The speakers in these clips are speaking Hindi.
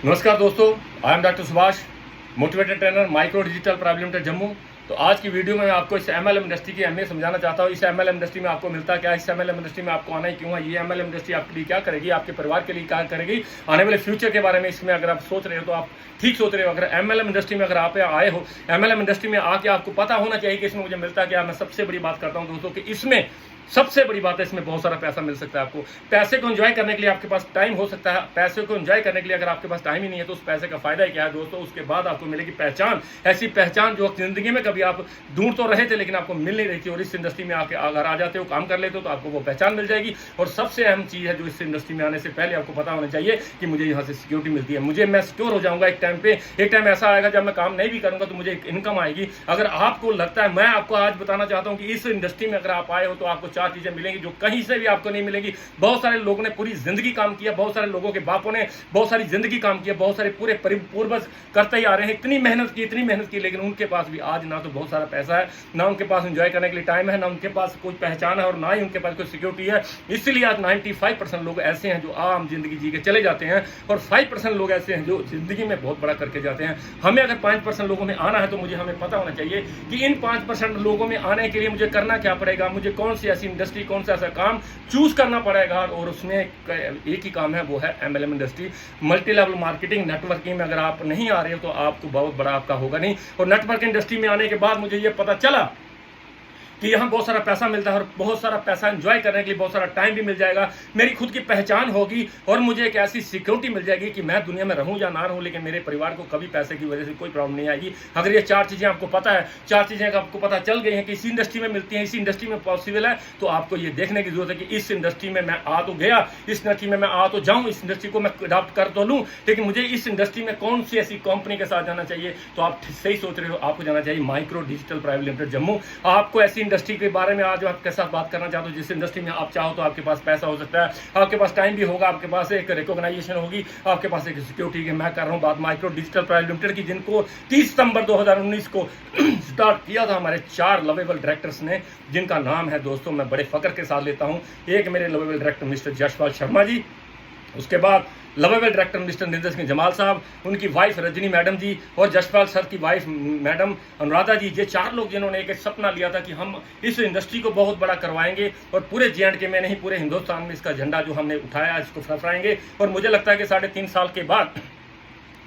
नमस्कार दोस्तों, I am doctor Subhash, motivated trainer, micro digital private limited Jammu. तो आज की वीडियो में मैं आपको इस एमएलएम इंडस्ट्री की अहमियत समझाना चाहता हूँ। इस एमएलएम इंडस्ट्री में आपको मिलता क्या है, इस एमएलएम इंडस्ट्री में आपको आना ही क्यों है, ये एमएलएम इंडस्ट्री आपके लिए क्या करेगी, आपके परिवार के लिए क्या करेगी, आने वाले फ्यूचर के बारे में इसमें अगर आप सोच रहे हो तो आप ठीक सोच रहे हो। अगर एमएलएम इंडस्ट्री में अगर आप आए हो, एमएलएम इंडस्ट्री में आके आपको पता होना चाहिए कि इसमें मुझे मिलता क्या। मैं सबसे बड़ी बात करता हूँ दोस्तों कि इसमें सबसे बड़ी बात है, इसमें बहुत सारा पैसा मिल सकता है आपको। पैसे को एंजॉय करने के लिए आपके पास टाइम हो सकता है, पैसे को एंजॉय करने के लिए अगर आपके पास टाइम ही नहीं है तो उस पैसे का फायदा ही क्या है दोस्तों। उसके बाद आपको मिलेगी पहचान, ऐसी पहचान जो जिंदगी में कभी आप ढूंढ तो रहे थे लेकिन आपको मिल नहीं रही थी, और इस इंडस्ट्री में आके अगर आ जाते हो, काम कर लेते हो तो आपको वो पहचान मिल जाएगी। और सबसे अहम चीज़ है जो इस इंडस्ट्री में आने से पहले आपको पता होना चाहिए कि मुझे यहाँ से सिक्योरिटी मिलती है, मैं सिक्योर हो जाऊंगा। एक टाइम ऐसा आएगा जब मैं काम नहीं भी करूंगा तो मुझे एक इनकम आएगी। अगर आपको लगता है, मैं आपको आज बताना चाहता हूँ कि इस इंडस्ट्री में अगर आप आए हो तो आपको 4 चीजें मिलेंगी जो कहीं से भी आपको नहीं मिलेगी। बहुत सारे लोगों ने पूरी जिंदगी काम किया, बहुत सारे लोगों के बापों ने बहुत सारी जिंदगी काम किया, बहुत सारे पूरे पूर्वज करते ही आ रहे हैं, इतनी मेहनत की, लेकिन उनके पास भी आज ना तो बहुत सारा पैसा है, ना उनके पास एंजॉय करने के लिए टाइम है, ना उनके पास कोई पहचान है, और ना ही उनके पास कोई सिक्योरिटी है। इसलिए आज 95% लोग ऐसे हैं जो आम जिंदगी जी के चले जाते हैं, और 5% लोग ऐसे हैं जो जिंदगी में बहुत बड़ा करके जाते हैं। हमें अगर 5% लोगों में आना है तो हमें पता होना चाहिए कि इन 5% लोगों में आने के लिए मुझे करना क्या पड़ेगा, मुझे कौन सी ऐसी इंडस्ट्री, कौन सा ऐसा काम चूज करना पड़ेगा। और उसमें एक ही काम है, वो है MLM industry. Multi level marketing, networking में अगर आप नहीं आ रहे हो तो आपको बहुत बड़ा आपका होगा नहीं। और नेटवर्क इंडस्ट्री में आने के बाद मुझे ये पता चला कि यहाँ बहुत सारा पैसा मिलता है, और बहुत सारा पैसा एंजॉय करने के लिए बहुत सारा टाइम भी मिल जाएगा, मेरी खुद की पहचान होगी, और मुझे एक ऐसी सिक्योरिटी मिल जाएगी कि मैं दुनिया में रहूं या ना रहूं लेकिन मेरे परिवार को कभी पैसे की वजह से कोई प्रॉब्लम नहीं आएगी। अगर ये 4 चीज़ें आपको पता है, 4 चीज़ें आपको पता चल गई हैं कि इसी इंडस्ट्री में मिलती हैं, इसी इंडस्ट्री में पॉसिबल है, तो आपको ये देखने की जरूरत है कि इस इंडस्ट्री में मैं आ तो गया, इस इंडस्ट्री में मैं आ तो जाऊँ, इस इंडस्ट्री को मैं अडॉप्ट कर तो लूँ, लेकिन मुझे इस इंडस्ट्री में कौन सी ऐसी कंपनी के साथ जाना चाहिए। तो आप सही सोच रहे हो, आपको जाना चाहिए micro digital private limited Jammu. आपको ऐसी इंडस्ट्री के बारे में आज आपके साथ बात करना चाहता हूं जिस इंडस्ट्री में आप चाहो तो आपके पास पैसा हो सकता है, आपके पास टाइम भी होगा, आपके पास एक रिकॉग्नाइजेशन होगी, आपके पास एक सिक्योरिटी की। मैं कर रहा हूं बात माइक्रो डिजिटल प्राइवेट लिमिटेड की, जिनको 30 सितंबर 2019 को स्टार्ट किया था हमारे 4 लवेबल डायरेक्टर्स ने, जिनका नाम है दोस्तों, मैं बड़े फक्र के साथ लेता हूं। एक मेरे lovable director mister Jaspal Sharma ji, उसके बाद lovable director mister Ninder Singh Jamal साहब, उनकी वाइफ रजनी मैडम जी, और जशपाल सर की वाइफ मैडम अनुराधा जी। ये 4 लोग जिन्होंने एक सपना लिया था कि हम इस इंडस्ट्री को बहुत बड़ा करवाएंगे, और पूरे J&K में नहीं पूरे हिंदुस्तान में इसका झंडा जो हमने उठाया इसको फहराएंगे। और मुझे लगता है कि 3.5 साल के बाद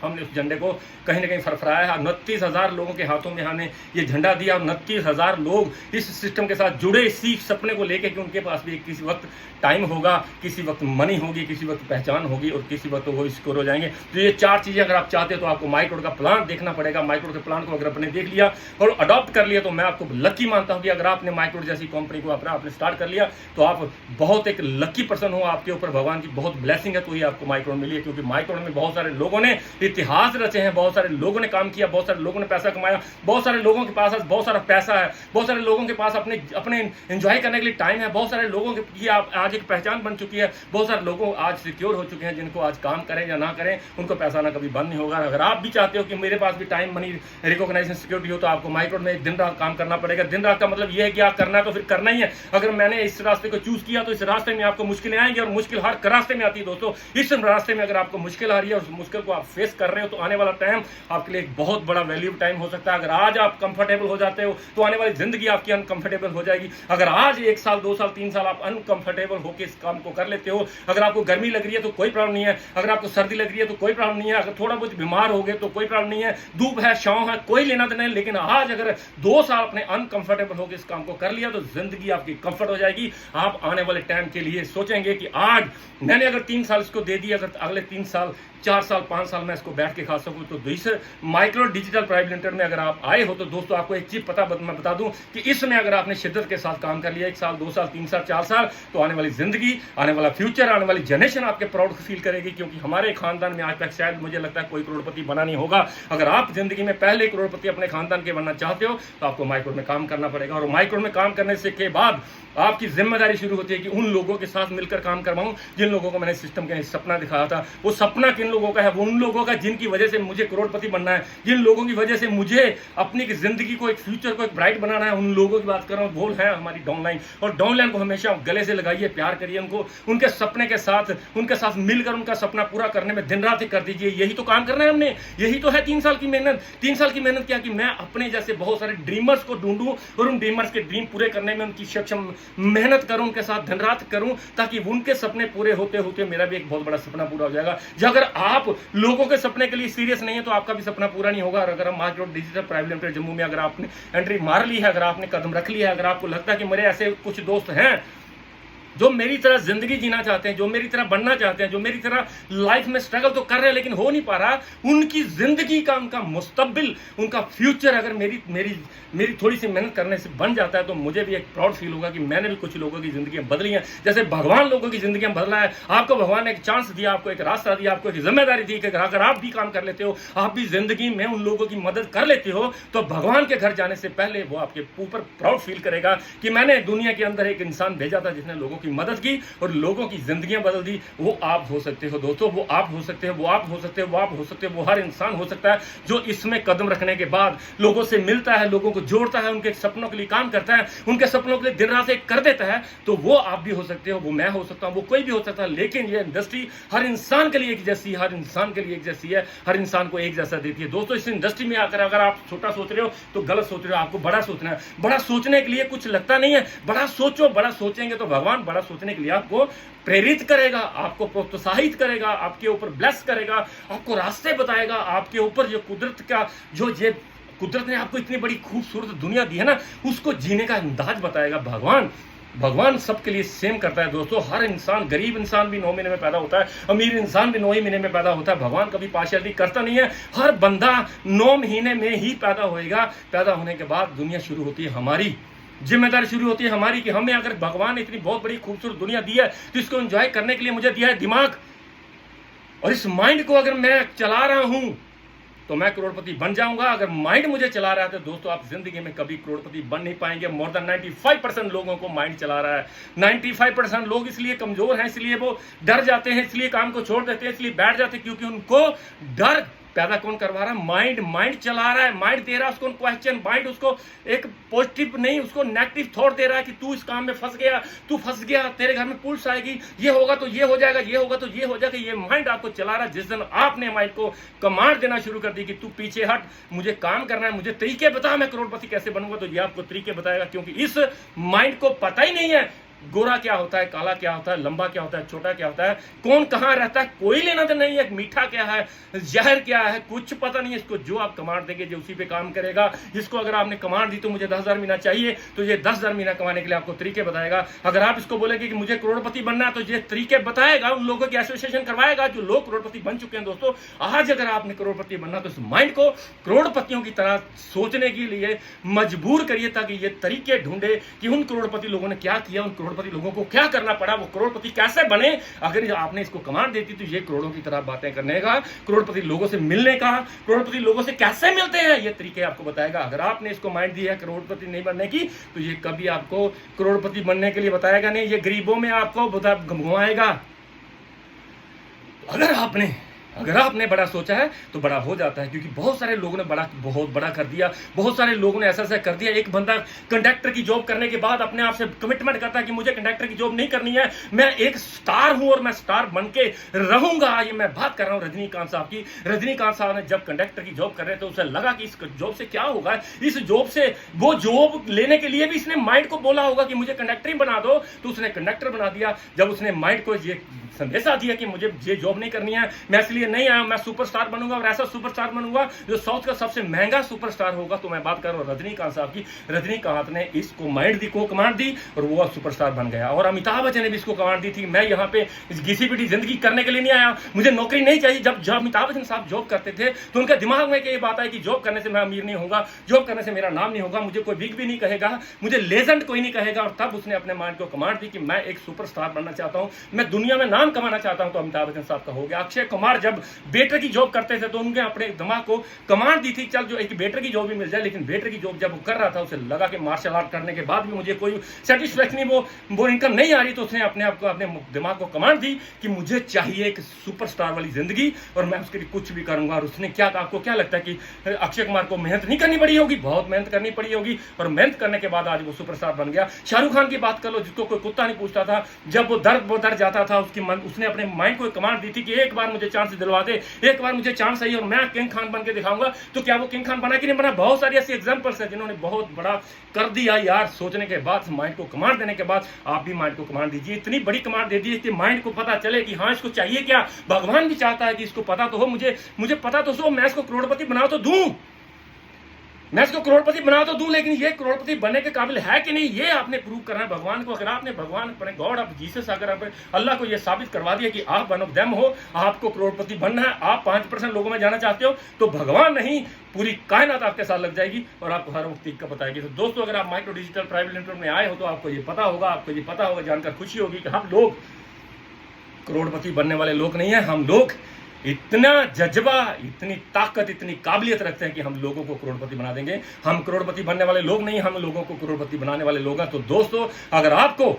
हमने उस झंडे को कहीं ना कहीं फरफराया है। 29,000 लोगों के हाथों में हमने ये झंडा दिया, और 29,000 लोग इस सिस्टम के साथ जुड़े, इसी सपने को लेके कि उनके पास भी किसी वक्त टाइम होगा, किसी वक्त मनी होगी, किसी वक्त पहचान होगी, और किसी वक्त वो स्कोर हो जाएंगे। तो ये 4 चीज़ें अगर आप चाहते हो तो आपको माइक्रो का प्लान देखना पड़ेगा। माइक्रो के प्लान को अगर आपने देख लिया और अडॉप्ट कर लिया तो मैं आपको लकी मानता हूँ कि अगर आपने माइक्रो जैसी कंपनी को आपने स्टार्ट कर लिया तो आप बहुत एक लकी पर्सन हो, आपके ऊपर भगवान की बहुत ब्लेसिंग है, तो ये आपको माइक्रो मिली है। क्योंकि माइक्रो में बहुत सारे लोगों ने इतिहास रचे हैं, बहुत सारे लोगों ने काम किया, बहुत सारे लोगों ने पैसा कमाया, बहुत सारे लोगों के पास बहुत सारा पैसा है, बहुत सारे लोगों के पास अपने एंजॉय करने के लिए टाइम है, बहुत सारे लोगों की आज एक पहचान बन चुकी है, बहुत सारे लोगों आज सिक्योर हो चुके हैं, जिनको आज काम करें या ना करें उनको पैसा ना कभी बंद नहीं होगा। अगर आप भी चाहते हो कि मेरे पास भी टाइम, मनी, रिकॉग्नाइजेशन, सिक्योरिटी हो तो आपको माइक्रो में दिन रात काम करना पड़ेगा। दिन रात का मतलब यह है कि आप करना है तो फिर करना ही है। अगर मैंने इस रास्ते को चूज किया तो इस रास्ते में आपको मुश्किलें आएंगी, और मुश्किल हर रास्ते में आती है दोस्तों। इस रास्ते में अगर आपको मुश्किल आ रही है और उस मुश्किल को आप फेस कर रहे हो तो आने वाला टाइम आपके लिए एक बहुत बड़ा वैल्यू टाइम हो सकता है। अगर आज आप कंफर्टेबल हो जाते हो तो आने वाली जिंदगी आपकी अनकंफर्टेबल हो जाएगी। अगर आज 1 साल, 2 साल, 3 साल आप अनकंफर्टेबल होकर इस काम को कर लेते हो, अगर आपको गर्मी लग रही है तो कोई प्रॉब्लम नहीं है, अगर आपको सर्दी लग रही है तो कोई प्रॉब्लम नहीं है, अगर थोड़ा बहुत बीमार हो गए तो कोई प्रॉब्लम नहीं है, धूप है, छांव है, कोई लेना देना नहीं। लेकिन आज अगर 2 साल अपने अनकंफर्टेबल होकर इस काम को कर लिया तो जिंदगी आपकी कंफर्ट हो जाएगी। आप आने वाले टाइम के लिए सोचेंगे कि आज मैंने अगर 3 साल इसको दे दिया, अगर अगले 3 साल, 4 साल, 5 साल मैं इसको बैठ के खा सकूं, तो इस माइक्रो डिजिटल प्राइवेट लिमिटेड में अगर आप आए हो तो दोस्तों आपको एक चीज मैं बता दूं कि इसमें अगर आपने शिद्दत के साथ काम कर लिया 1 साल, 2 साल, 3 साल, 4 साल, तो आने वाली जिंदगी, आने वाला फ्यूचर, आने वाली जनरेशन आपके प्राउड फील करेगी। क्योंकि हमारे खानदान में आज तक शायद मुझे लगता है कोई करोड़पति बना नहीं होगा। अगर आप जिंदगी में पहले करोड़पति अपने खानदान के बनना चाहते हो तो आपको माइक्रो में काम करना पड़ेगा। और माइक्रो में काम करने से के बाद आपकी जिम्मेदारी शुरू होती है कि उन लोगों के साथ मिलकर काम करवाऊं जिन लोगों को मैंने सिस्टम का सपना दिखाया था। वो सपना किन लोगों का है? वो उन लोगों का जिनकी वजह से मुझे करोड़पति बनना है, जिन लोगों की वजह से मुझे अपनी जिंदगी को, एक फ्यूचर को एक ब्राइट बनाना है, उन लोगों की बात कर रहा हूँ। वो है हमारी डाउनलाइन, और डाउनलाइन को हमेशा गले से लगाइए, प्यार करिए उनको, उनके सपने के साथ, उनके साथ मिलकर उनका सपना पूरा करने में दिन रात कर दीजिए। यही तो काम करना है हमने, यही तो है 3 साल की मेहनत। 3 साल की मेहनत क्या कि मैं अपने जैसे बहुत सारे ड्रीमर्स को ढूंढूं और उन ड्रीमर्स के ड्रीम पूरे करने में उनकी सक्षम मेहनत करूं, उनके साथ दिन रात करूं, ताकि उनके सपने पूरे होते होते मेरा भी एक बहुत बड़ा सपना पूरा हो जाएगा। जो अगर आप लोगों के सपने के लिए सीरियस नहीं है तो आपका भी सपना पूरा नहीं होगा। और अगर हम micro digital private limited Jammu में अगर आपने एंट्री मार ली है, अगर आपने कदम रख लिया है, अगर आपको लगता है कि मेरे ऐसे कुछ दोस्त हैं जो मेरी तरह जिंदगी जीना चाहते हैं, जो मेरी तरह बनना चाहते हैं, जो मेरी तरह लाइफ में स्ट्रगल तो कर रहे हैं लेकिन हो नहीं पा रहा, उनकी जिंदगी का, उनका मुस्तकबिल, उनका फ्यूचर अगर मेरी थोड़ी सी मेहनत करने से बन जाता है तो मुझे भी एक प्राउड फील होगा कि मैंने भी कुछ लोगों की जिंदगी बदली है। जैसे भगवान लोगों की जिंदगी बदला है, आपको भगवान ने एक चांस दिया, आपको एक रास्ता दिया, आपको एक जिम्मेदारी दी कि अगर आप भी काम कर लेते हो, आप भी जिंदगी में उन लोगों की मदद कर लेते हो, तो भगवान के घर जाने से पहले वो आपके ऊपर प्राउड फील करेगा कि मैंने दुनिया के अंदर एक इंसान भेजा था जिसने लोगों की मदद की और लोगों की जिंदगियां बदल दी। वो आप हो सकते हो दोस्तों, वो आप हो सकते हो, वो आप हो सकते हो, वो आप हो सकते हो, वो हर इंसान हो सकता है जो इसमें कदम रखने के बाद लोगों से मिलता है, लोगों को जोड़ता है, उनके सपनों के लिए काम करता है, उनके सपनों के लिए दिन रात एक कर देता है। तो वो आप भी हो सकते हो, वो मैं हो सकता हूं, वो कोई भी हो सकता है। लेकिन ये इंडस्ट्री हर इंसान के लिए एक जैसी है, हर इंसान के लिए एक जैसी है, हर इंसान को एक जैसा देती है। दोस्तों इस इंडस्ट्री में आकर अगर आप छोटा सोच रहे हो तो गलत सोच रहे हो, आपको बड़ा सोचना है। बड़ा सोचने के लिए कुछ लगता नहीं है, बड़ा सोचो, बड़ा सोचेंगे तो भगवान बड़ा सोचने के लिए आपको प्रेरित करेगा, आपको प्रोत्साहित करेगा, आपके ऊपर ब्लेस करेगा, आपको रास्ते बताएगा, आपके ऊपर जो कुदरत का ये कुदरत ने आपको इतनी बड़ी खूबसूरत दुनिया दी है ना, उसको जीने का अंदाज बताएगा। भगवान सबके लिए सेम करता है दोस्तों। हर इंसान, गरीब इंसान भी 9 महीने में पैदा होता है, अमीर इंसान भी 9 ही महीने में पैदा होता है। भगवान कभी पार्शियलिटी करता नहीं है, हर बंदा 9 महीने में ही पैदा होएगा। पैदा होने के बाद दुनिया शुरू होती है हमारी, जिम्मेदारी शुरू होती है हमारी कि हमें, अगर भगवान ने इतनी बहुत बड़ी खूबसूरत दुनिया दी है तो इसको एंजॉय करने के लिए मुझे दिया है दिमाग, और इस माइंड को अगर मैं चला रहा हूं तो मैं करोड़पति बन जाऊंगा। अगर माइंड मुझे चला रहा है तो दोस्तों आप जिंदगी में कभी करोड़पति बन नहीं पाएंगे। मोर देन 95% लोगों को माइंड चला रहा है। 95% लोग इसलिए कमजोर हैं, इसलिए वो डर जाते हैं, इसलिए काम को छोड़ देते हैं, इसलिए बैठ जाते हैं, क्योंकि उनको डर पैदा कौन करवा रहा है? माइंड चला रहा है, माइंड दे रहा है उसको क्वेश्चन, माइंड उसको एक पॉजिटिव नहीं, उसको नेगेटिव थॉट दे रहा है कि तू इस काम में फंस गया, तू फंस गया, तेरे घर में पुलिस आएगी, ये होगा तो ये हो जाएगा, ये होगा तो ये हो जाएगा। ये माइंड आपको चला रहा है। जिस दिन आपने माइंड को कमांड देना शुरू कर दी कि तू पीछे हट, मुझे काम करना है, मुझे तरीके बता, मैं करोड़पति कैसे बनूंगा, तो ये आपको तरीके बताएगा। क्योंकि इस माइंड को पता ही नहीं है गोरा क्या होता है, काला क्या होता है, लंबा क्या होता है, छोटा क्या होता है, कौन कहां रहता है, कोई लेना तो नहीं है। मीठा क्या है, जहर क्या है, कुछ पता नहीं है इसको। जो आप कमांड देंगे जो उसी पे काम करेगा। इसको अगर आपने कमांड दी तो मुझे 10,000 महीना चाहिए, तो ये 10,000 महीना कमाने के लिए आपको तरीके बताएगा। अगर आप इसको बोलेंगे कि मुझे करोड़पति बनना है तो ये तरीके बताएगा, उन लोगों की एसोसिएशन करवाएगा जो लोग करोड़पति बन चुके हैं। दोस्तों आज अगर आपने करोड़पति बनना तो इस माइंड को करोड़पतियों की तरह सोचने के लिए मजबूर करिए, ताकि ये तरीके ढूंढे कि उन करोड़पति लोगों ने क्या किया, उन करोड़पति लोगों को क्या करना पड़ा, वो करोड़पति कैसे बने। अगर आपने इसको कमांड देती तो ये करोड़ों की तरह बातें करने का, करोड़पति लोगों से मिलने का, करोड़पति लोगों से कैसे मिलते हैं, ये तरीके आपको बताएगा। अगर आपने इसको माइंड दिया है करोड़पति नहीं बनने की, तो ये कभी आपको करोड़पति बनने के लिए बताएगा नहीं, ये गरीबों में आपको घुमाएगा। अगर आपने बड़ा सोचा है तो बड़ा हो जाता है, क्योंकि बहुत सारे लोगों ने बहुत बड़ा कर दिया, बहुत सारे लोगों ने ऐसा कर दिया। एक बंदा कंडक्टर की जॉब करने के बाद अपने आप से कमिटमेंट करता है कि मुझे कंडक्टर की जॉब नहीं करनी है, मैं एक स्टार हूं और मैं स्टार बन के रहूंगा। ये मैं बात कर रहा हूं रजनीकांत साहब की। रजनीकांत साहब ने जब कंडक्टर की जॉब कर रहे थे, उसे लगा कि इस जॉब से क्या होगा, इस जॉब से, वो जॉब लेने के लिए भी इसने माइंड को बोला होगा कि मुझे कंडक्टर ही बना दो, तो उसने कंडक्टर बना दिया। जब उसने माइंड को ये संदेशा दिया कि मुझे ये जॉब नहीं करनी है, मैं इसलिए नहीं आया, मैं सुपरस्टार बनूंगा और ऐसा सुपरस्टार बनूंगा जो साउथ का सबसे महंगा सुपरस्टार होगा। तो मैं बात कर रहा हूं रजनीकांत साहब की। रजनीकांत ने इसको माइंड दी, को कमांड दी और वो सुपरस्टार बन गया। और अमिताभ बच्चन ने भी इसको कमांड दी थी, मैं यहाँ पे घिसी-पिटी जिंदगी करने के लिए नहीं आया, मुझे नौकरी नहीं चाहिए। जब अमिताभ बच्चन साहब जॉब करते थे तो उनके दिमाग में ये बात आई कि जॉब करने से मैं अमीर नहीं होगा, जॉब करने से मेरा नाम नहीं होगा, मुझे कोई बिग भी नहीं कहेगा, मुझे लेजेंड कोई नहीं कहेगा। और तब उसने अपने माइंड को कमांड दी कि मैं एक सुपरस्टार बनना चाहता हूं, मैं दुनिया में नाम कमाना चाहता हूं। तो अमिताभ बच्चन साहब का हो गया। अक्षय कुमार जब जब वेटर की जॉब करते थे तो उनके अपने दिमाग को कमांड दी थी, चल जो एक वेटर की जॉब भी मिल जाए, लेकिन वेटर की जॉब जब वो कर रहा था उसे लगा कि मार्शल आर्ट करने के बाद भी मुझे कोई सेटिस्फैक्शन वो इनकम नहीं आ रही, तो उसने अपने आप को अपने दिमाग को कमांड दी कि मुझे चाहिए एक सुपरस्टार वाली जिंदगी और मैं उसके लिए कुछ भी करूंगा। और उसने क्या, आपको क्या लगता है कि अक्षय कुमार को मेहनत नहीं करनी पड़ी होगी? बहुत मेहनत करनी पड़ी होगी, और मेहनत करने के बाद आज वो सुपरस्टार बन गया। शाहरुख खान की बात कर लो, जिसको कोई कुत्ता नहीं पूछता था, जब वो दर जाता था उसने अपने माइंड को कमांड दी थी कि एक बार मुझे चांस दिलवा दे, एक बार मुझे चांस चाहिए और मैं किंग खान बन के दिखाऊंगा। तो क्या वो किंग खान बना कि नहीं बना? बहुत सारी ऐसी एग्जांपल्स है जिन्होंने बहुत बड़ा कर दिया यार। सोचने के बाद, माइंड को कमांड देने के बाद आप भी माइंड को कमांड दीजिए, इतनी बड़ी कमांड दे दीजिए कि माइंड को पता चले कि हाँ इसको चाहिए क्या। भगवान भी चाहता है कि इसको पता तो हो, मुझे पता तो हो, मैं इसको करोड़पति बना तो दूं, मैं इसको करोड़पति बना तो दूं, लेकिन ये करोड़पति बनने के काबिल है कि नहीं, ये आपने प्रूव करना है भगवान को। अगर आपने भगवान अपने गॉड ऑफ जीसस, अगर आप अल्लाह को ये साबित करवा दिया कि आप वन ऑफ देम हो, आपको करोड़पति बनना है, आप 5% लोगों में जाना चाहते हो, तो भगवान नहीं पूरी कायनात आपके साथ लग जाएगी और आपको हर वक्त का बताएगी। तो दोस्तों, अगर आप माइक्रो डिजिटल प्राइवेट लिमिटेड में आए हो तो आपको ये पता होगा, जानकर खुशी होगी कि हम लोग करोड़पति बनने वाले लोग नहीं है। हम लोग इतना जज्बा, इतनी ताकत, इतनी काबिलियत रखते हैं कि हम लोगों को करोड़पति बना देंगे। हम करोड़पति बनने वाले लोग नहीं, हम लोगों को करोड़पति बनाने वाले लोग हैं। तो दोस्तों, अगर आपको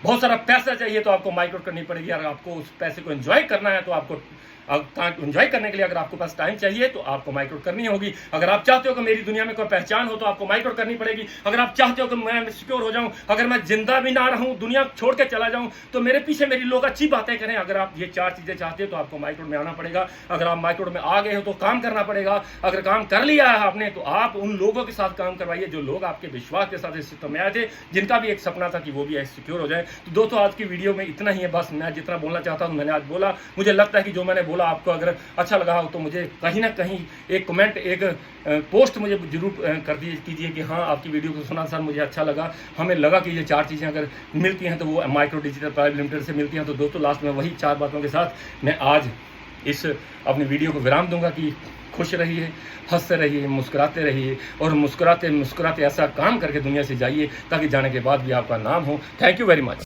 बहुत सारा पैसा चाहिए तो आपको माइक्रो करनी पड़ेगी। अगर आपको उस पैसे को एंजॉय करना है तो आपको एंजॉय करने के लिए अगर आपके पास टाइम चाहिए तो आपको माइक्रो करनी होगी। अगर आप चाहते हो कि मेरी दुनिया में कोई पहचान हो तो आपको माइक्रो करनी पड़ेगी। अगर आप चाहते हो कि मैं सिक्योर हो जाऊं, अगर मैं जिंदा भी ना रहूं, दुनिया छोड़ के चला जाऊं, तो मेरे पीछे मेरी लोग अच्छी बातें करें, अगर आप ये 4 चीजें चाहते हो तो आपको माइक्रो में आना पड़ेगा। अगर आप माइक्रो में आ गए हो तो काम करना पड़ेगा। अगर काम कर लिया है आपने तो आप उन लोगों के साथ काम करवाइए जो लोग आपके विश्वास के साथ इस सिस्टम में आए थे, जिनका भी एक सपना था कि वो भी सिक्योर हो जाए। तो दोस्तों, आज की वीडियो में इतना ही है, बस मैं जितना बोलना चाहता हूं मैंने आज बोला। मुझे लगता है कि जो मैंने बोला आपको अगर अच्छा लगा हो तो मुझे कहीं ना कहीं एक कमेंट, एक पोस्ट मुझे जरूर कर कीजिए कि हाँ आपकी वीडियो को सुना सर, मुझे अच्छा लगा, हमें लगा कि ये 4 चीज़ें अगर मिलती हैं तो वो माइक्रो डिजिटल प्राइवेट लिमिटेड से मिलती हैं। तो दोस्तों, लास्ट में वही 4 बातों के साथ मैं आज इस अपनी वीडियो को विराम दूंगा कि खुश रहिए, हंसते रहिए, मुस्कुराते रहिए और मुस्कुराते मुस्कुराते ऐसा काम करके दुनिया से जाइए ताकि जाने के बाद भी आपका नाम हो। Thank you very much.